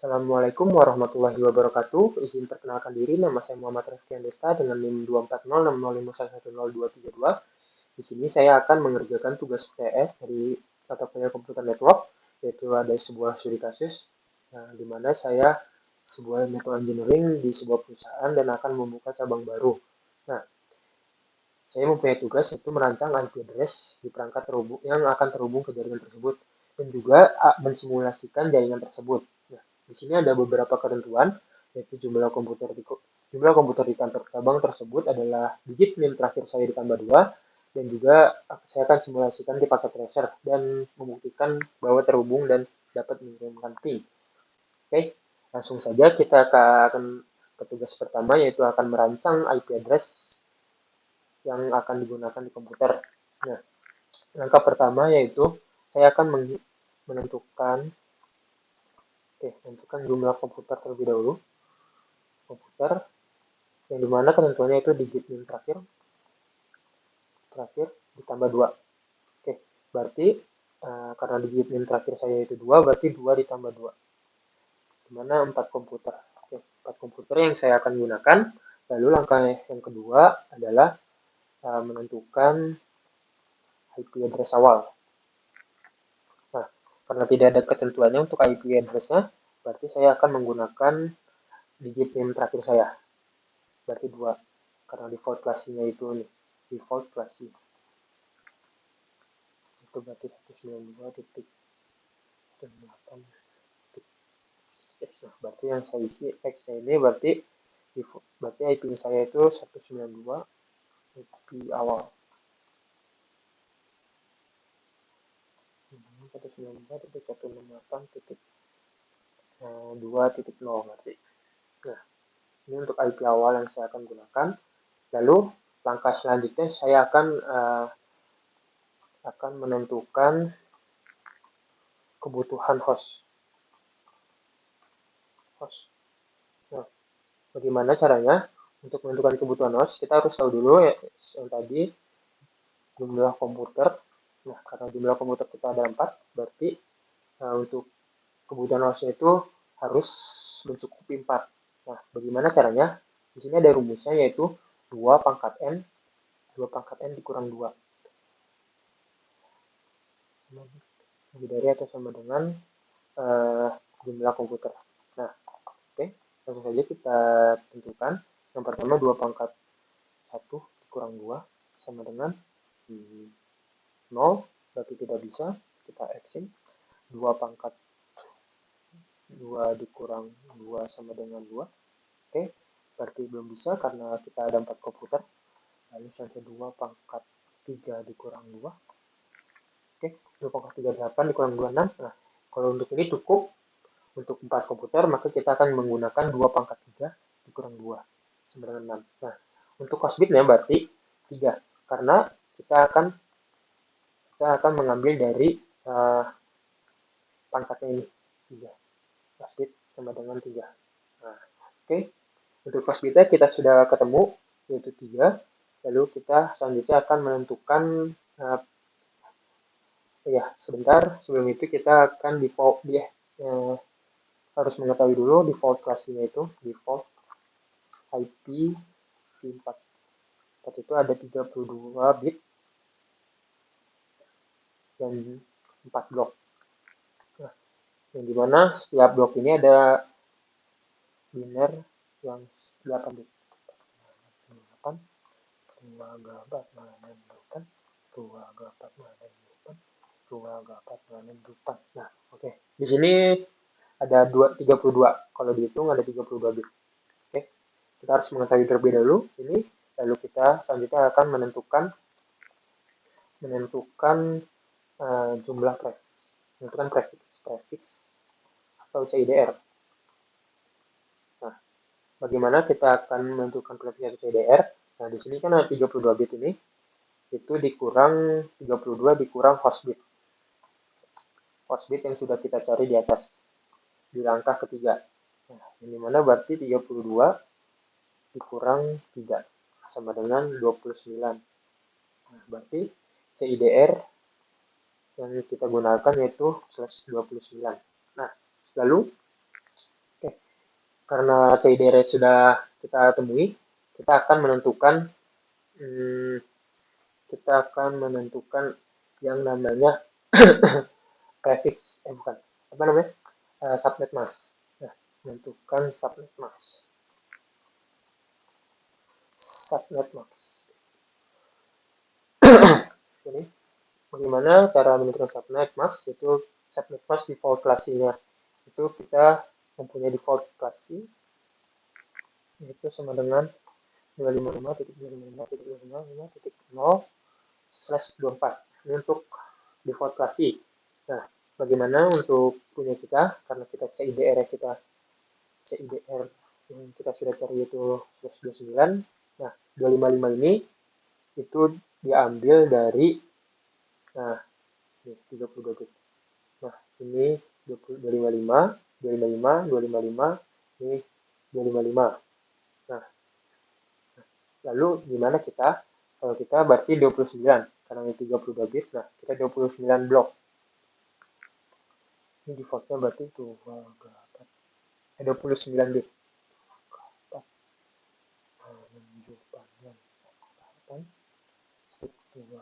Assalamualaikum warahmatullahi wabarakatuh. Izin perkenalkan diri, nama saya Muhammad Rifkian Desta dengan NIM 24060511232. Di sini saya akan mengerjakan tugas UTS dari mata kuliah komputer network, yaitu ada sebuah studi kasus, di mana saya sebuah network engineering di sebuah perusahaan dan akan membuka cabang baru. Nah, saya mempunyai tugas yaitu merancang IP address di perangkat terhubung yang akan terhubung ke jaringan tersebut dan juga mensimulasikan jaringan tersebut. Nah, di sini ada beberapa ketentuan yaitu jumlah komputer di kantor cabang tersebut adalah digit NIM terakhir saya ditambah 2 dan juga saya akan simulasikan di paket tracer dan membuktikan bahwa terhubung dan dapat mengirimkan ping. Oke, langsung saja kita akan ke tugas pertama yaitu akan merancang IP address yang akan digunakan di komputer. Nah, langkah pertama yaitu saya akan menentukan jumlah komputer terlebih dahulu. Komputer yang dimana ketentuannya itu digit min terakhir ditambah 2. Oke, berarti karena digit min terakhir saya itu 2, berarti 2 ditambah 2. Dimana 4 komputer. Oke, 4 komputer yang saya akan gunakan. Lalu langkah yang kedua adalah menentukan IP address awal. Nah, karena tidak ada ketentuannya untuk IP address-nya, berarti saya akan menggunakan digit NIM terakhir saya. Berarti 2. Karena default classing-nya itu nih. Default classing. Itu berarti 192.8. Nah, berarti yang saya isi X-nya ini berarti IP saya itu 192 IP awal. 192.168.2.0 berarti. Nah, ini untuk IP awal yang saya akan gunakan. Lalu langkah selanjutnya saya akan menentukan kebutuhan host. Nah, bagaimana caranya? Untuk menentukan kebutuhan host, kita harus tahu dulu ya yang tadi jumlah komputer. Nah, karena jumlah komputer kita ada 4, berarti untuk kebutuhan hostnya itu harus mencukupi 4. Nah, bagaimana caranya? Di sini ada rumusnya yaitu 2 pangkat N dikurang 2. Lebih dari atau sama dengan jumlah komputer. Nah, oke, langsung saja kita tentukan. Yang pertama 2 pangkat 1 dikurang 2 sama dengan 0, berarti tidak bisa, kita X-in. 2 pangkat 2 dikurang 2 sama dengan 2. Oke, berarti belum bisa karena kita ada 4 komputer. Lalu selanjutnya 2 pangkat 3 dikurang 2. Oke, 2 pangkat 3 8 dikurang 2 6. Nah, kalau untuk ini cukup untuk 4 komputer, maka kita akan menggunakan 2 pangkat 3 dikurang 2 sama dengan 6. Nah, untuk cost bitnya berarti 3 karena kita akan mengambil dari pangkatnya ini 3. Cost bit sama dengan 3. Nah, oke. Untuk cost bitnya kita sudah ketemu yaitu 3. Lalu kita selanjutnya akan menentukan sebentar sebelum itu kita akan harus mengetahui dulu default classing-nya itu default IP 4. Itu ada 32 bit dan 4 blok. Nah, yang dimana setiap blok ini ada biner yang 8 bit. 8, 2 gapat menentukan 2 gapat menentukan 2 gapat menentukan. Nah, oke. Di sini ada 32. Kalau dihitung ada 32 bit. Oke. Kita harus mengetahui terlebih dahulu ini, lalu kita selanjutnya akan menentukan jumlah prefix atau CIDR. Nah, bagaimana kita akan menentukan prefix atau CIDR? Nah, di sini kan ada 32 bit ini, itu dikurang 32 dikurang host bit. Host bit yang sudah kita cari di atas, di langkah ketiga. Nah, ini mana berarti 32 dikurang 3 sama dengan 29. Nah, berarti CIDR yang kita gunakan yaitu /29. Nah, lalu karena CIDR sudah kita temui, kita akan menentukan hmm, yang namanya prefix, bukan, apa namanya, subnet mask. Nah, menentukan subnet mask. Ini bagaimana cara menentukan subnet mask? Itu subnet mask default classing-nya itu kita mempunyai default classing itu sama dengan 255.255.255.0/24. Ini untuk default classing. Nah, bagaimana untuk punya kita, karena kita CIDR yang kita sudah cari itu 129. Nah, 255 ini itu diambil dari, nah, ini 32 bit. Nah, ini 255, 255, 255, ini 255. Nah, lalu gimana kita? Kalau kita berarti 29, karena ini 32 bit, nah kita 29 blok. Ini defaultnya berarti 29 bit. 6,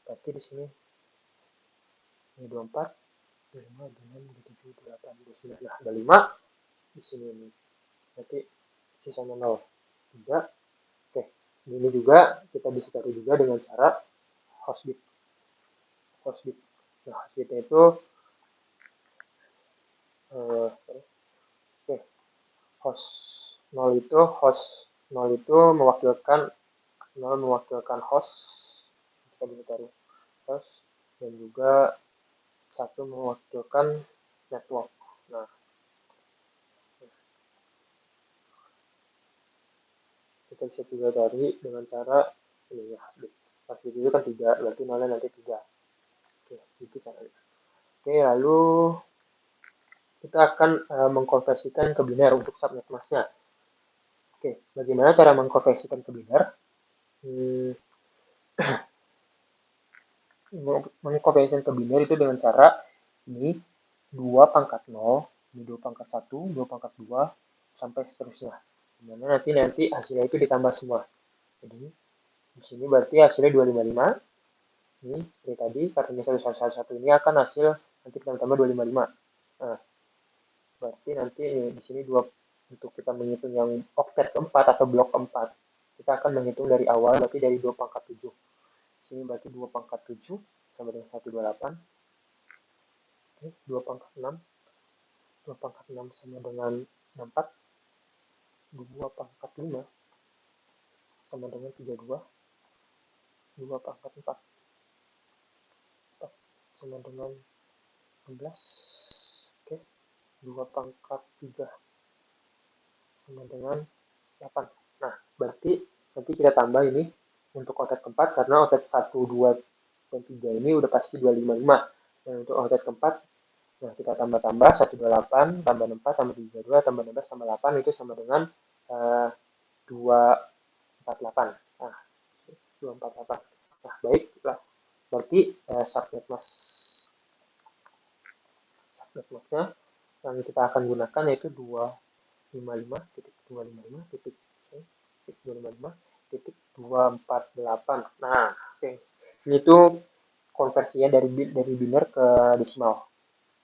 berarti di sini ini 24, 25, 26, 27, 28, 29. Nah, ada 5 di sini ini. Berarti sisanya 0. 3. Oke. Ini juga kita bisa cari juga dengan cara hostbit. Nah, hostbitnya itu host 0 itu mewakilkan host, kita bisa cari host, dan juga 1 mewakilkan network. Nah, kita bisa juga cari dengan cara ini ya, pasti itu kan 3, berarti nolnya nanti 3. Oke, itu caranya. Oke, lalu kita akan mengkonversikan ke biner untuk subnet masknya. Oke, bagaimana cara mengkonversikan ke biner? Mengkonversikan ke biner itu dengan cara ini 2 pangkat 0, ini 2 pangkat 1, 2 pangkat 2, sampai seterusnya. Dimana nanti hasilnya itu ditambah semua. Jadi di sini berarti hasilnya 255. Ini seperti tadi, karena 111 ini akan hasil nanti kita tambah 255. Nah, berarti nanti di sini untuk kita menghitung yang oktet keempat atau blok keempat, kita akan menghitung dari awal, berarti dari 2 pangkat 7. Sini berarti 2 pangkat 7 sama dengan 128. Oke, 2 pangkat 6. 2 pangkat 6 sama dengan 64. 2 pangkat 5 sama dengan 32. 2 pangkat 4 sama dengan 16. Oke, 2 pangkat 3 sama dengan 8. Nah, berarti nanti kita tambah ini untuk otet keempat, karena otet 1, 2, dan 3 ini udah pasti 255. Dan untuk otet keempat, nah kita tambah-tambah 128, tambah 4, tambah 32, tambah 16, tambah 8, itu sama dengan 248. Nah, 248. Nah, baiklah. Berarti subnet masknya yang kita akan gunakan yaitu 255.255.255.248. Nah, oke. Ini tuh konversinya dari biner ke desimal.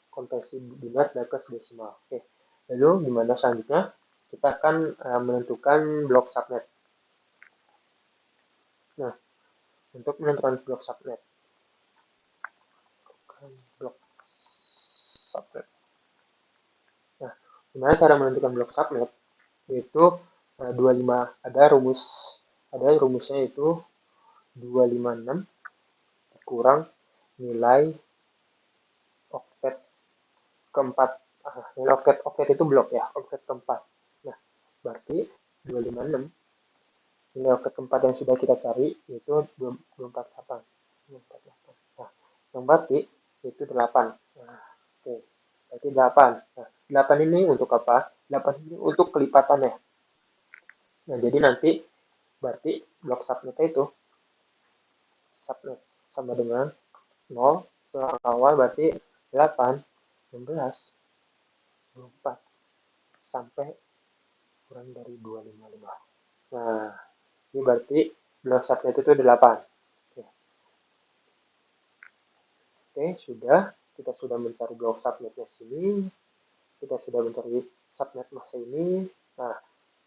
Konversi biner ke desimal. Oke. Lalu gimana selanjutnya? Kita akan menentukan blok subnet. Nah, untuk menentukan blok subnet. Nah, gimana cara menentukan blok subnet? Yaitu 25, ada rumusnya itu 256 kurang nilai oktet keempat. Nilai oktet itu blok ya, oktet keempat. Nah, berarti 256 nilai oktet keempat yang sudah kita cari yaitu 248. Nah, yang berarti itu 8. Nah, oke. Berarti 8. Nah, 8 ini untuk apa? 8 ini untuk kelipatannya. Nah, jadi nanti berarti blok subnetnya itu subnet sama dengan 0 awal berarti 8 16, 24, sampai kurang dari 255. Nah, ini berarti blok subnet itu 8. Oke, sudah. Kita sudah mencari blok subnetnya sini. Kita sudah mencari subnet masa ini. Nah,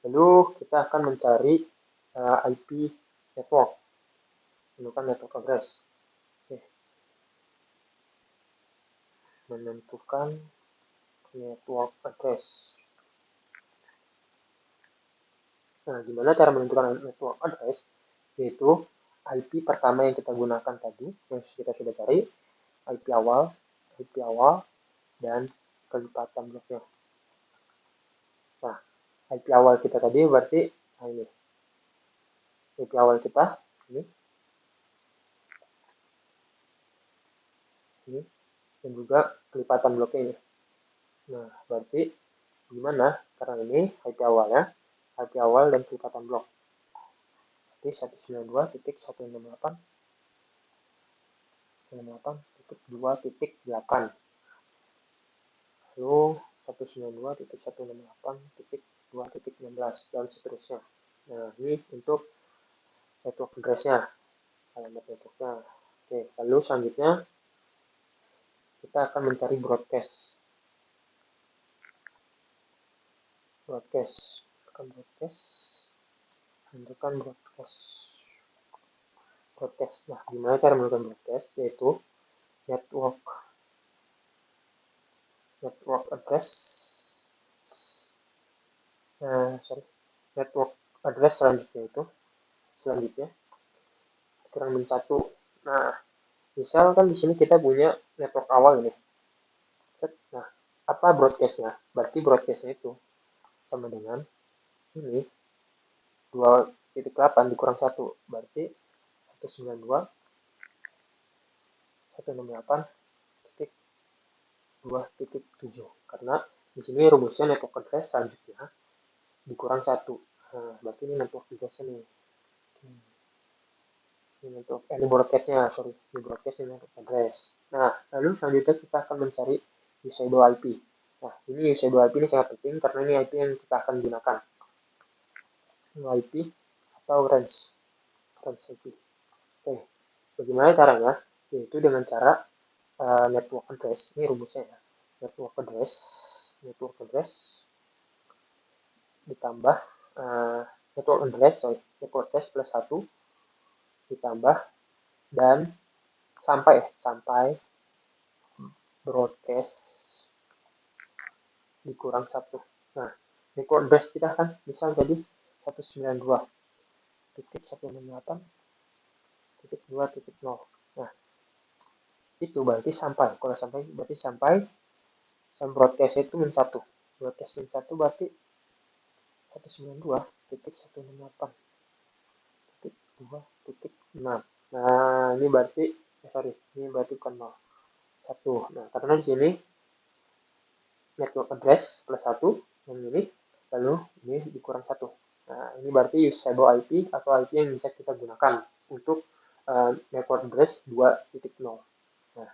lalu kita akan mencari IP network. Menentukan network address. Oke. Menentukan network address. Nah, gimana cara menentukan network address? Yaitu IP pertama yang kita gunakan tadi, yang kita sudah cari, IP awal, dan kelipatan bloknya. Nah, IP awal kita tadi berarti ini. IP awal kita ini, dan juga kelipatan bloknya ini. Nah, berarti gimana? Karena ini IP awalnya, IP awal dan kelipatan blok. Berarti 192.168.2.8. Lalu 192.168.2.16 dan seterusnya. Nah, ini untuk network address-nya, alamat networknya. Oke, lalu selanjutnya kita akan mencari broadcast. Menentukan broadcast. Nah, gimana cara menentukan broadcast? Yaitu network address, network address selanjutnya kurang min 1. Nah, misal kan di sini kita punya network awal ini. Nah, apa broadcastnya? Berarti broadcastnya itu sama dengan ini 2.8 dikurang 1, berarti 192.168.2.7, karena di sini rumusnya network address selanjutnya dikurang 1. Nah, berarti ini network address-nya nih. Ini broadcast-nya, ini broadcast ini network address. Nah, lalu selanjutnya kita akan mencari disable IP. Nah, ini disable IP ini sangat penting karena ini IP yang kita akan gunakan. IP atau range IP. Oke, bagaimana caranya? Yaitu dengan cara network address, ini rumusnya ya. Network address ditambah network address plus 1 ditambah dan sampai broadcast dikurang 1. Nah, network address kita kan misal tadi 192.168.2.0. Nah, itu berarti sampai. Kalau sampai berarti sampai broadcast itu min 1. Broadcast min 1 berarti 192.168.2.6. Nah, ini berarti ini berarti bukan 0. 1. Nah, karena di sini network address plus 1 yang ini, lalu ini dikurang 1. Nah, ini berarti usable IP atau IP yang bisa kita gunakan untuk network address 2.0. Nah,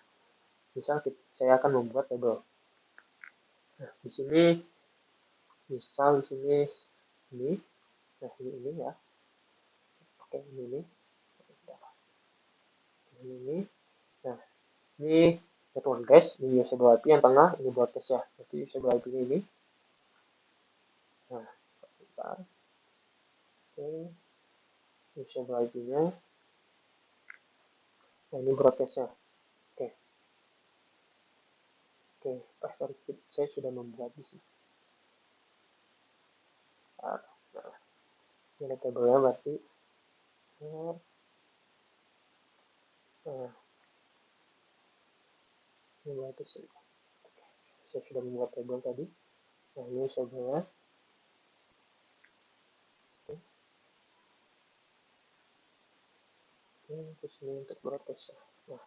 misal saya akan membuat tabel. Nah, di sini misal di sini ini, nah ini ya. Oke, ini. Nah, ini network address, ini usable IP yang tengah, ini broadcast ya. Jadi usable IP ini. Nah, bentar. Oke, usable IP-nya. Nah, ini broadcast-nya. Oke, sorry, saya sudah membuat di sini. Nah, ini tabelnya berarti. Nah, ini berarti saya sudah membuat tabel tadi. Nah, ini tabelnya. Terus ini untuk broadcast. Nah,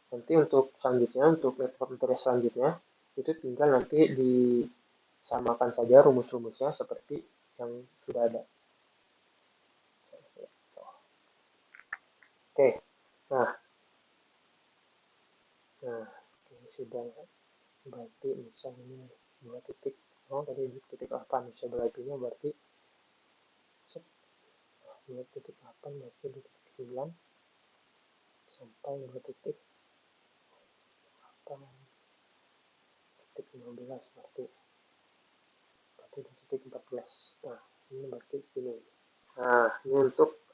nanti untuk selanjutnya, untuk network address selanjutnya, itu tinggal nanti disamakan saja rumus-rumusnya seperti yang sudah ada. Oke, nah ini sudah. berarti misalnya ini 2.0 tadi titik 8 disable IP-nya berarti 2.8 berarti 2.9 sampai 2.8.15 berarti 2.14. Nah, ini berarti ini. Nah, ini untuk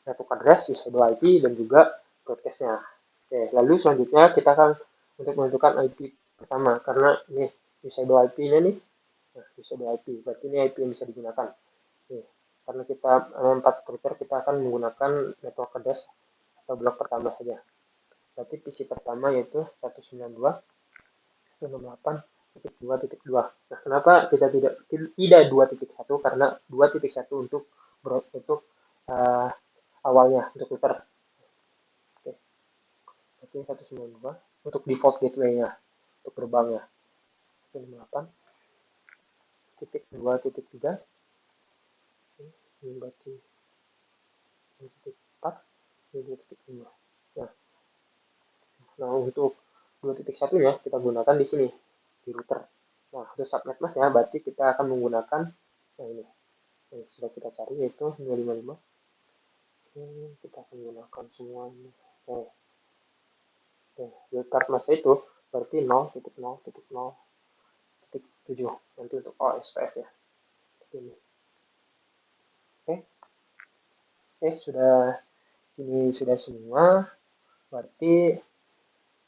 network address, disable IP, dan juga broadcast-nya. Oke, lalu selanjutnya kita akan untuk menentukan IP pertama, karena ini disable IP-nya nih, nah, disable IP, berarti ini IP yang bisa digunakan. Oke, karena kita 4 router, kita akan menggunakan network address atau blok pertama saja. Berarti PC pertama yaitu 192.168.2.2. Nah, kenapa kita tidak 2.1? Karena 2.1 untuk uh, awalnya untuk router. Oke, berarti 192 untuk default gateway-nya, untuk gerbangnya. 158.2.3. Ini berarti 2.4, 2.5. Nah, untuk 2.1-nya kita gunakan di sini, di router. Nah, untuk subnet mask ya, berarti kita akan menggunakan ini. Yang sudah kita cari yaitu 255. Kita akan gunakan semua ini. Router mask itu berarti 0.0.0.7 nanti untuk OSPF ya. Ini. Sudah sini sudah semua. Berarti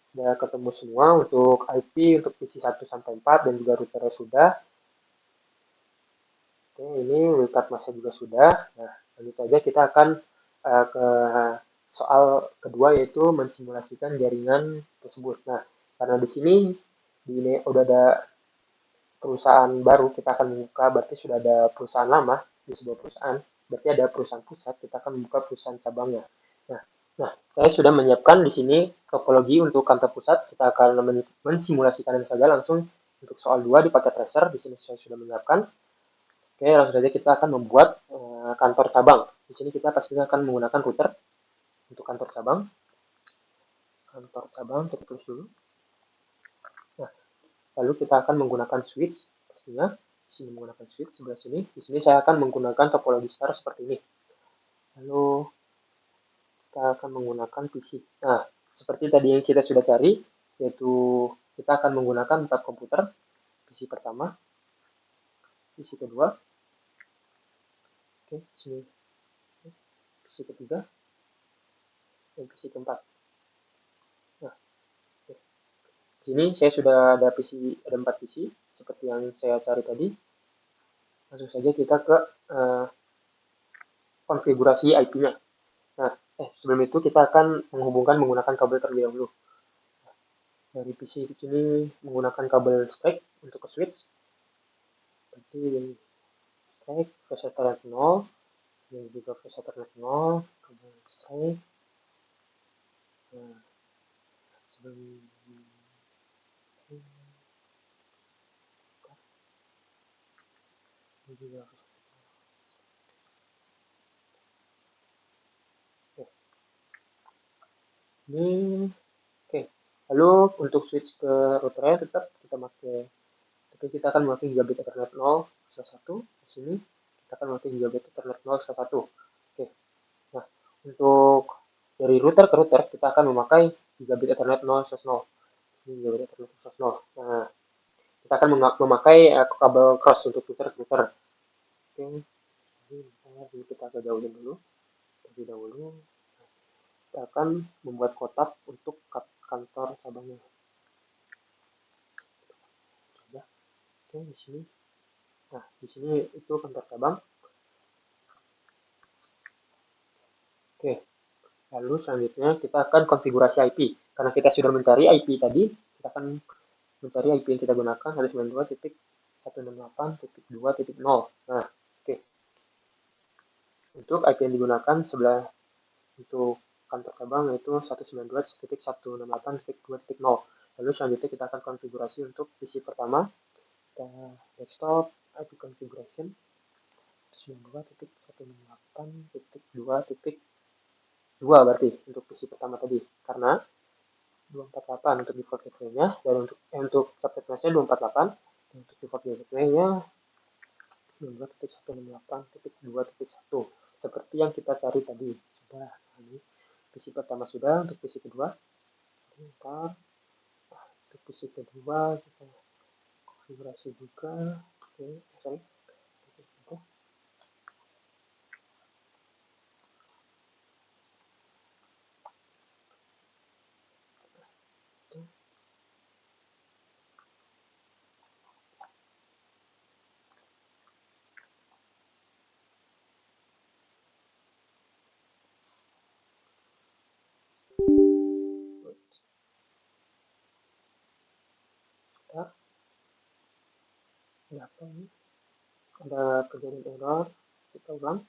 sudah ketemu semua untuk IP untuk PC 1 sampai 4 dan juga routernya sudah. Oke, ini wildcard masnya juga sudah. Nah, lanjut aja kita akan ke soal kedua yaitu mensimulasikan jaringan tersebut. Nah, karena di sini ini udah ada perusahaan baru, kita akan membuka, berarti sudah ada perusahaan lama di sebuah perusahaan, berarti ada perusahaan pusat, kita akan membuka perusahaan cabangnya. Nah, saya sudah menyiapkan di sini topologi untuk kantor pusat, kita akan mensimulasikan saja langsung untuk soal 2 di paket tracer, di sini saya sudah menyiapkan. Oke, langsung saja kita akan membuat kantor cabang. Di sini kita pastinya akan menggunakan router untuk kantor cabang. Kantor cabang kita tulis dulu. Nah, lalu kita akan menggunakan switch pastinya. Di sini menggunakan switch sebelah sini. Di sini saya akan menggunakan topologi star seperti ini. Lalu kita akan menggunakan PC. Nah, seperti tadi yang kita sudah cari, yaitu kita akan menggunakan 4 komputer. PC pertama, PC kedua, oke, sini PC ketiga, dan PC keempat. Nah, oke. Di sini saya sudah ada PC, ada 4 PC seperti yang saya cari tadi. Langsung saja kita ke konfigurasi IP-nya. Nah, sebelum itu kita akan menghubungkan menggunakan kabel terlebih dahulu. Dari PC ke sini menggunakan kabel straight untuk ke switch. Berarti straight ke Ethernet 0 dan juga ke Ethernet 0 kabel straight. Nah, sebelum juga ini oke. Lalu untuk switch ke routernya tetap kita pakai, tapi kita akan memakai gigabit Ethernet 0/1. Di sini kita akan memakai gigabit Ethernet 0/1. Oke. Nah, untuk dari router ke router kita akan memakai gigabit Ethernet 0/0. Ini gigabit Ethernet 0/0. Nah, kita akan memakai kabel cross untuk router ke router. Oke. Jadi kita agak jauhin dulu. Terlebih dahulu kita akan membuat kotak untuk kantor cabangnya. Oke, di sini. Nah, di sini itu kantor cabang. Oke, lalu selanjutnya kita akan konfigurasi IP. Karena kita sudah mencari IP tadi, kita akan mencari IP yang kita gunakan 192.168.2.0. Nah, oke. Untuk IP yang digunakan sebelah untuk kantor cabang yaitu 192.168.2.0. Lalu selanjutnya kita akan konfigurasi untuk PC pertama. Kita desktop IP configuration 192.168.2.2 berarti untuk PC pertama tadi. Karena 248 untuk default gateway-nya, dan untuk subnet mask-nya 248, dan untuk default gateway-nya 22.168.2.1 seperti yang kita cari tadi. Sudah, ini PC pertama sudah, untuk PC kedua bentar, untuk PC kedua kita konfigurasi juga. Oke, sorry. Ada apa ini? Ada kejadian error. Kita ulang.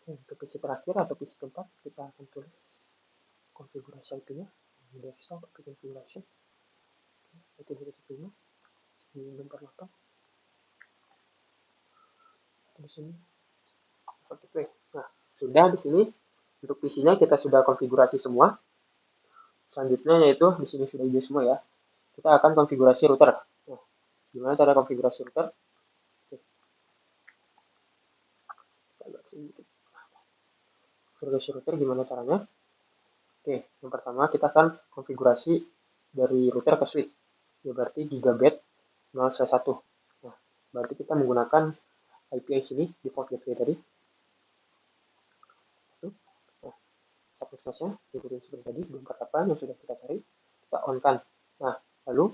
Untuk PC terakhir atau PC keempat kita akan tulis konfigurasi IP-nya di desktop configuration itu di 48 di sini. Nah, sudah di sini untuk PC-nya kita sudah konfigurasi semua. Selanjutnya yaitu di sini sudah hijau semua ya. Kita akan konfigurasi router. Nah, gimana cara konfigurasi router? Konfigurasi router gimana caranya? Oke, yang pertama kita akan konfigurasi dari router ke switch. Ya berarti gigabit 0/1. Nah, berarti kita menggunakan IP yang sini default gateway tadi. Nah, subnet mask-nya ikutin seperti tadi 248 yang sudah kita cari, kita on kan. Nah, lalu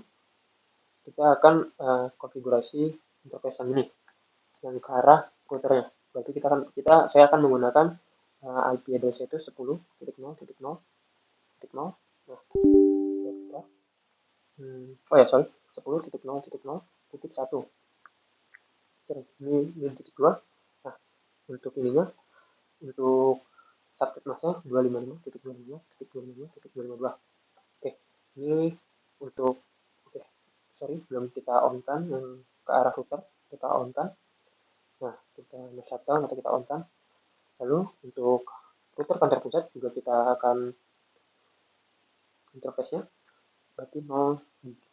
kita akan konfigurasi interface yang ini yang ke arah routernya. Berarti saya akan menggunakan IP address itu 10.0.0.0. Nah, oh ya sorry, 10.0.0.1. Ini titik 2. Nah, untuk ininya, untuk subnet mask-nya 255.255.252. Oke, ini untuk belum kita on kan yang ke arah router, kita on kan. Nah, kita shutdown atau kita on kan. Lalu untuk router kantor pusat juga kita akan interface-nya berarti 0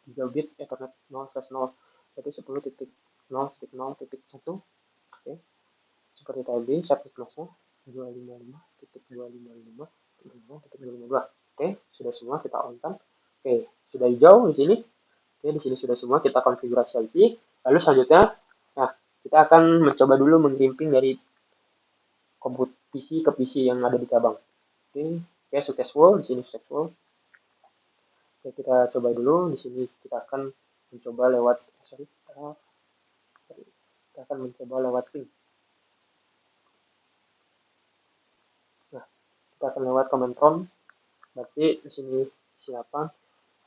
gigabit Ethernet 0/0, berarti 10.0.0.1. Oke, seperti tadi subnet mask-nya 255.255.252. Oke, sudah semua kita on kan. Oke, sudah hijau di sini. Oke, di sini sudah semua kita konfigurasi IP. Lalu selanjutnya, nah kita akan mencoba dulu mengimping dari PC ke PC yang ada di cabang. Oke, successful, di sini successful. Oke, kita coba dulu. Di sini kita akan mencoba lewat link. Nah, kita akan lewat command prompt. Berarti di sini siapa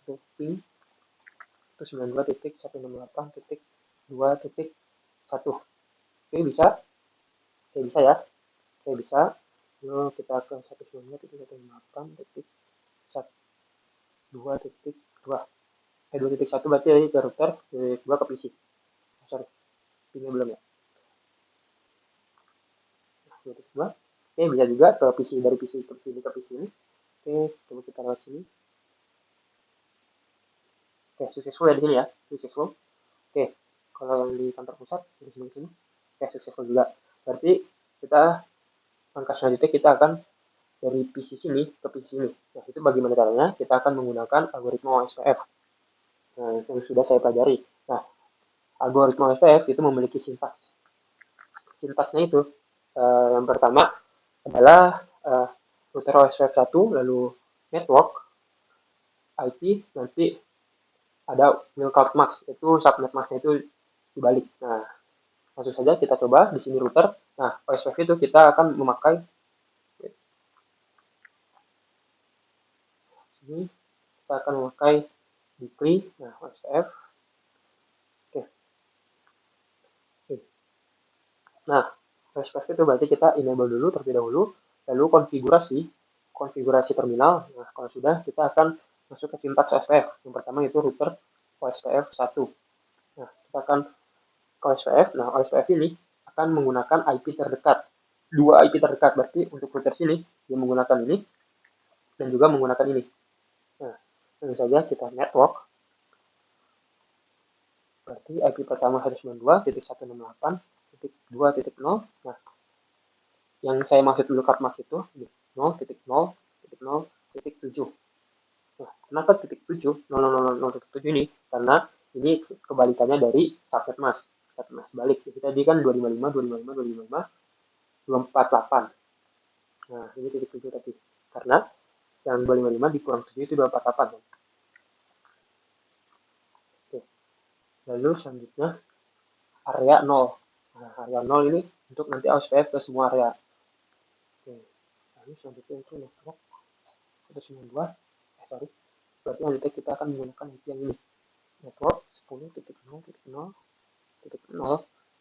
untuk ping itu 92.168.2.1. Oke, bisa. Oke, bisa ya. Oke, bisa. Lalu kita ke 192.168.2.2. 2.1 berarti dari ke router, 2 ke PC. Sorry, ini belum ya. 2.2. Oke, bisa juga ke PC, dari PC ke PC ke PC ini. Oke, coba kita lihat sini. Oke, successful ya di sini ya, successful. Oke, kalau yang di kantor pusat di sini, oke successful juga. Berarti kita langkah selanjutnya kita akan dari PC sini ke PC ini. Nah, itu bagaimana caranya? Kita akan menggunakan algoritma OSPF. Nah, yang sudah saya pelajari. Nah, algoritma OSPF itu memiliki sintaks. Sintaksnya itu yang pertama adalah router OSPF 1, lalu network, IP, nanti ada wildcard mask, itu subnet mask itu dibalik. Nah, langsung saja kita coba di sini router. Nah, OSPF itu kita akan memakai ini, kita akan memakai weekly. Nah, OSPF. Oke. Nah, OSPF itu berarti kita enable dulu terlebih dahulu, lalu konfigurasi terminal. Nah, kalau sudah kita akan masuk ke sintaks OSPF. Yang pertama itu router OSPF 1. kita akan ke OSPF. Nah, OSPF ini akan menggunakan IP terdekat. Dua IP terdekat, berarti untuk router sini dia menggunakan ini dan juga menggunakan ini. Nah, tentu saja kita network. Berarti IP pertama 192.168.2.0. Nah, yang saya maksud lookup mask itu 0.0.0.7. Nah, kenapa titik 7, 0.0.0.7 ini? Karena ini kebalikannya dari subnet mask. Subnet mask balik. Jadi tadi kan 255, 255, 255, 248. Nah, ini titik 7 tadi. Karena yang 255 dikurang 7 itu 248. Oke. Lalu selanjutnya area 0. Nah, area 0 ini untuk nanti OSPF ke semua area. Oke. Lalu selanjutnya itu network 192. Sorry. Berarti nanti kita akan menggunakan yang ini. Network 10.0.0.0.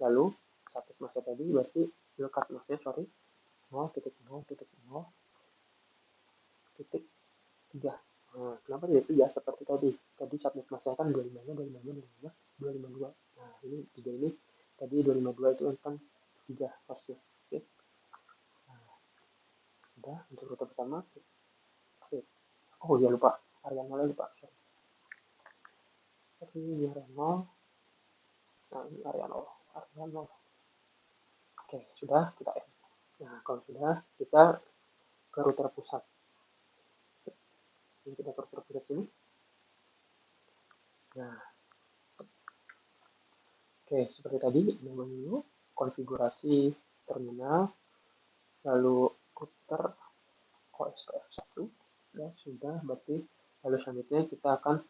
Lalu subnet mask tadi berarti lookup masknya 0.0.0.3. Nah, kenapa jadi 3 seperti tadi? Tadi subnet masknya kan 255, 255, 252. Nah, ini 3 ini tadi 252 itu kan 3 pasti. Oke. Nah, udah untuk rute pertama. Oke. Oh ya lupa, area 0 lupa. Sorry, ini area 0. Nah, ini area 0. Area 0. Oke, sudah kita end. Nah, kalau sudah kita ke router pusat. Ini kita ke router pusat ini. Nah, oke, seperti tadi, dulu konfigurasi terminal, lalu router OSPF 1, ya sudah, berarti lalu selanjutnya kita akan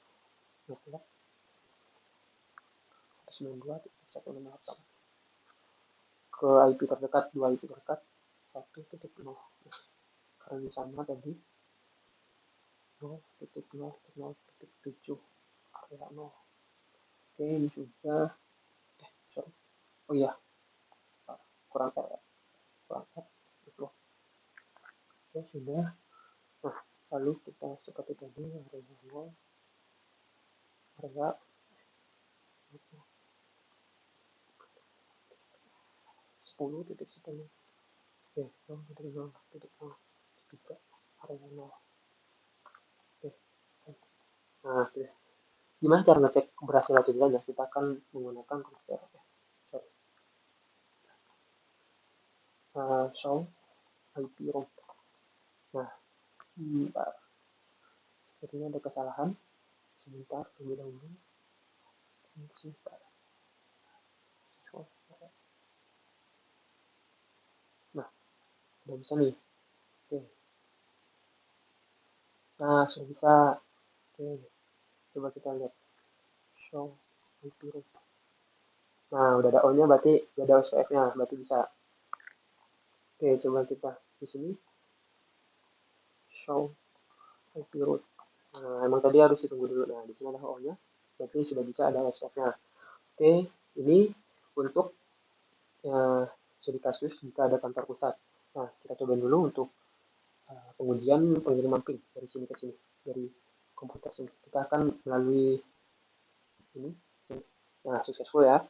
network 192.168 ke IP terdekat, 2 IP terdekat, 1.0. Karena di sana tadi 0.0.0.7 area 0. Oke, ini sudah. Sorry. Oh iya, kurang R, kurang R. Itu. Oke, sudah. Nah, lalu kita seperti tadi area 0, area 10.10. Oke, 0.0.0.3 area 0. Oke. Nah, gimana cara ngecek keberhasilan tidaknya? Kita akan menggunakan komputer. Sorry. Show IP room. Nah, sebentar. Sepertinya ada kesalahan. Sebentar, terlebih dahulu. Sebentar. Nah, udah bisa nih. Oke. Nah, sudah bisa. Oke. Coba kita lihat. Show IP room. Nah, udah ada O-nya berarti udah ada OSPF-nya, berarti bisa. Oke, coba kita di sini show IP root. Nah, emang tadi harus ditunggu dulu. Nah, di sini ada O-nya, berarti sudah bisa ada OSPF-nya. Oke, ini untuk studi kasus jika ada kantor pusat. Nah, kita coba dulu untuk pengujian pengiriman ping dari sini ke sini, dari komputer sini. Kita akan melalui ini. Nah, successful ya.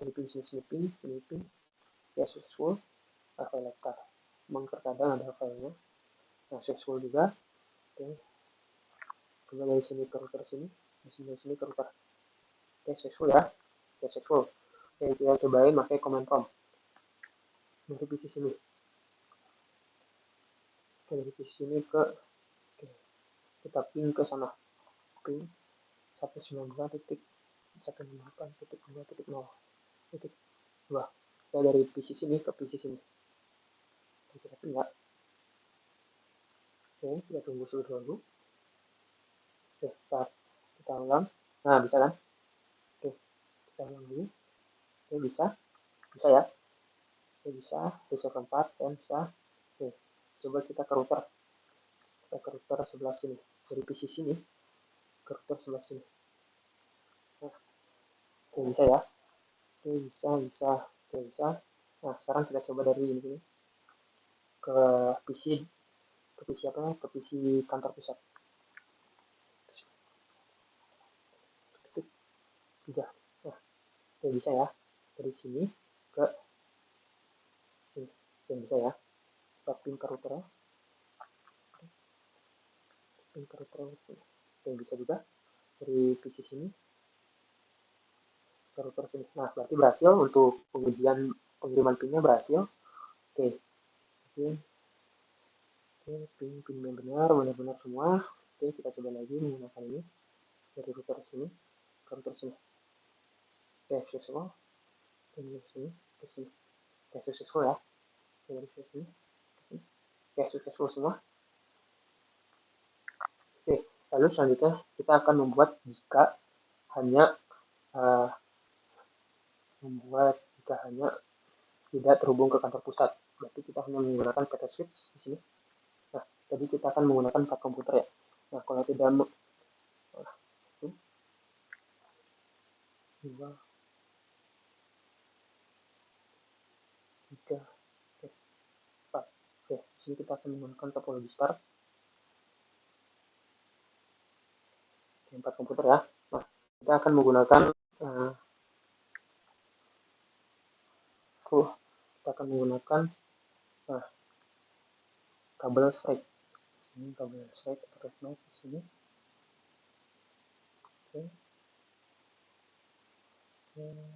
Ini ping, ya successful. File letter. Memang terkadang ada filenya. Nah, successful juga. Oke. Coba dari sini ke router sini. Dari sini ke router. Oke, successful ya. Oke, successful. Oke, kita cobain pakai command prompt. Dari PC sini. Oke, dari PC sini ke oke, kita ping ke sana. Ping 192.168.2.0. Titik 2. Kita dari PC sini ke PC sini. Kita ping ya. Oke, kita tunggu dulu. Oke, start. Kita ulang. Nah, bisa kan? Oke, kita ulang lagi. Oke, bisa. Bisa ya. Oke, bisa. Bisa 4, saya bisa. Oke, coba kita ke router. Kita ke router sebelah sini. Dari PC sini ke router sebelah sini. Nah, oke, bisa ya. Oke, bisa. Oke, bisa. Nah, sekarang kita coba dari ini ke PC apa? Ke PC kantor pusat. Sudah. Nah, Oke, bisa ya. Dari sini ke sini. Oke, bisa ya. Kita pin ke router. Pin ke router sini. Oke, bisa juga. Dari PC sini ke router sini. Nah, berarti berhasil untuk pengujian pengiriman pinnya berhasil. Oke, oke, oke, pin benar-benar semua. Oke, kita coba lagi menggunakan ini dari router sini ke router sini. Oke, successful. Dari sini ke sini. Oke, successful ya. Dari sini ke sini. Oke, successful semua. Oke, lalu selanjutnya kita akan membuat jika hanya uh, tidak terhubung ke kantor pusat. Berarti kita hanya menggunakan PT switch di sini. Nah, tadi kita akan menggunakan 4 komputer ya. Nah, kalau tidak dua, tiga, empat. Oke, di sini kita akan menggunakan topologi start. Oke, 4 komputer ya. Nah, kita akan menggunakan uh, kita akan menggunakan uh, kabel straight. Ini kabel straight atau di sini. Oke. Sini.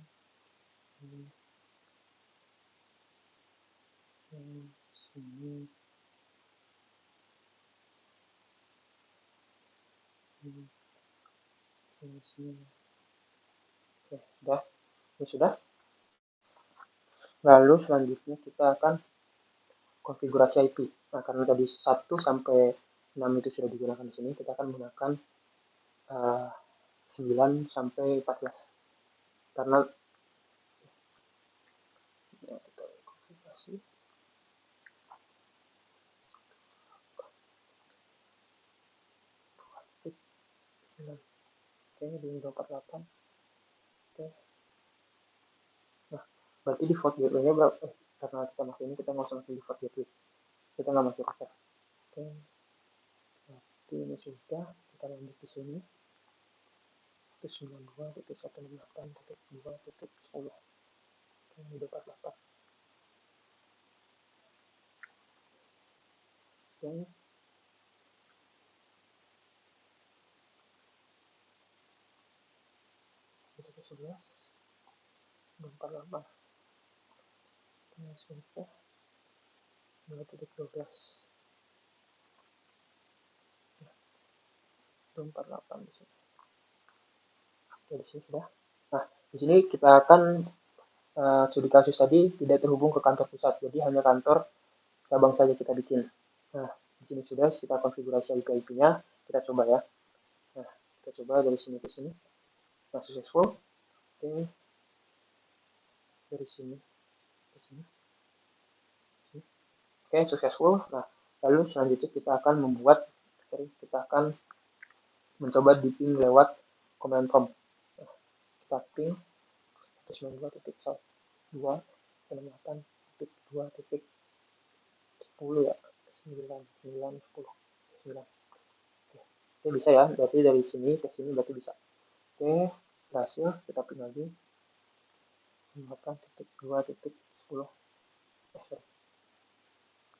Sini. Oke, sudah. Ini sudah. Lalu selanjutnya kita akan konfigurasi IP. Nah, karena tadi 1 sampai 6 itu sudah digunakan di sini, kita akan menggunakan 9 sampai 14. Karena ya, kita konfigurasi. Oke, di 248. Oke. Nah, berarti default gateway-nya berapa? Karena kita masuk ini, kita nggak usah masuk default gateway. Kita nggak masuk router. Oke. Berarti ini sudah. Kita lanjut di sini. 92.168.2.10. Oke, ini 248. Oke. Ini 11. 248. Oke, sudah. 2.12. 248 di sini. Oke, di sini sudah. Nah, di sini kita akan studi kasus tadi tidak terhubung ke kantor pusat, jadi hanya kantor cabang saja kita bikin. Nah, di sini sudah kita konfigurasi IP-nya, kita coba ya. Nah, kita coba dari sini ke sini. Nah, successful. Oke, dari sini ke sini. Oke, successful. Nah, lalu selanjutnya kita akan mencoba di ping lewat command prompt. Nah, kita ping 92.168.2.10 ya. 9, 9, 10, 9. Oke, bisa ya. Berarti dari sini ke sini berarti bisa. Oke, berhasil. Kita ping lagi. 8.2.10.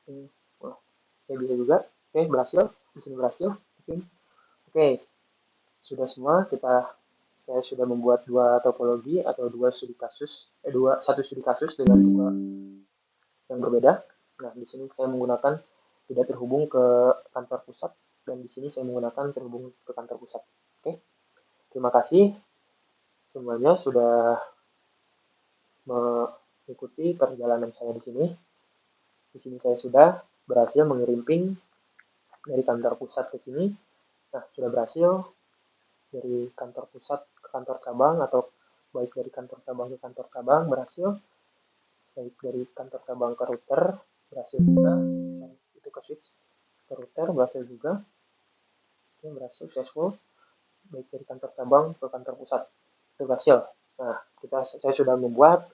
Ini 10. Oke, bisa juga. Oke, berhasil. Di sini berhasil. Oke, sudah semua. Saya sudah membuat 2 topologi atau 2 studi kasus, satu studi kasus dengan 2 yang berbeda. Nah, di sini saya menggunakan tidak terhubung ke kantor pusat dan di sini saya menggunakan terhubung ke kantor pusat. Oke. Terima kasih semuanya sudah mengikuti perjalanan saya di sini. Di sini saya sudah berhasil mengirim ping dari kantor pusat ke sini. Nah, sudah berhasil dari kantor pusat ke kantor cabang atau baik dari kantor cabang ke kantor cabang berhasil, baik dari kantor cabang ke router berhasil juga, itu ke switch ke router berhasil juga, itu berhasil successful, baik dari kantor cabang ke kantor pusat itu berhasil. Nah, saya sudah membuat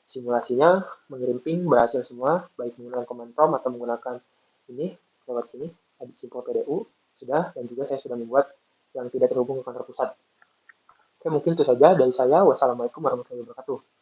simulasinya, mengirim ping berhasil semua, baik menggunakan command prompt atau menggunakan ini lewat sini, edit simple PDU sudah, dan juga saya sudah membuat yang tidak terhubung ke kantor pusat. Oke, mungkin itu saja dari saya. Wassalamualaikum warahmatullahi wabarakatuh.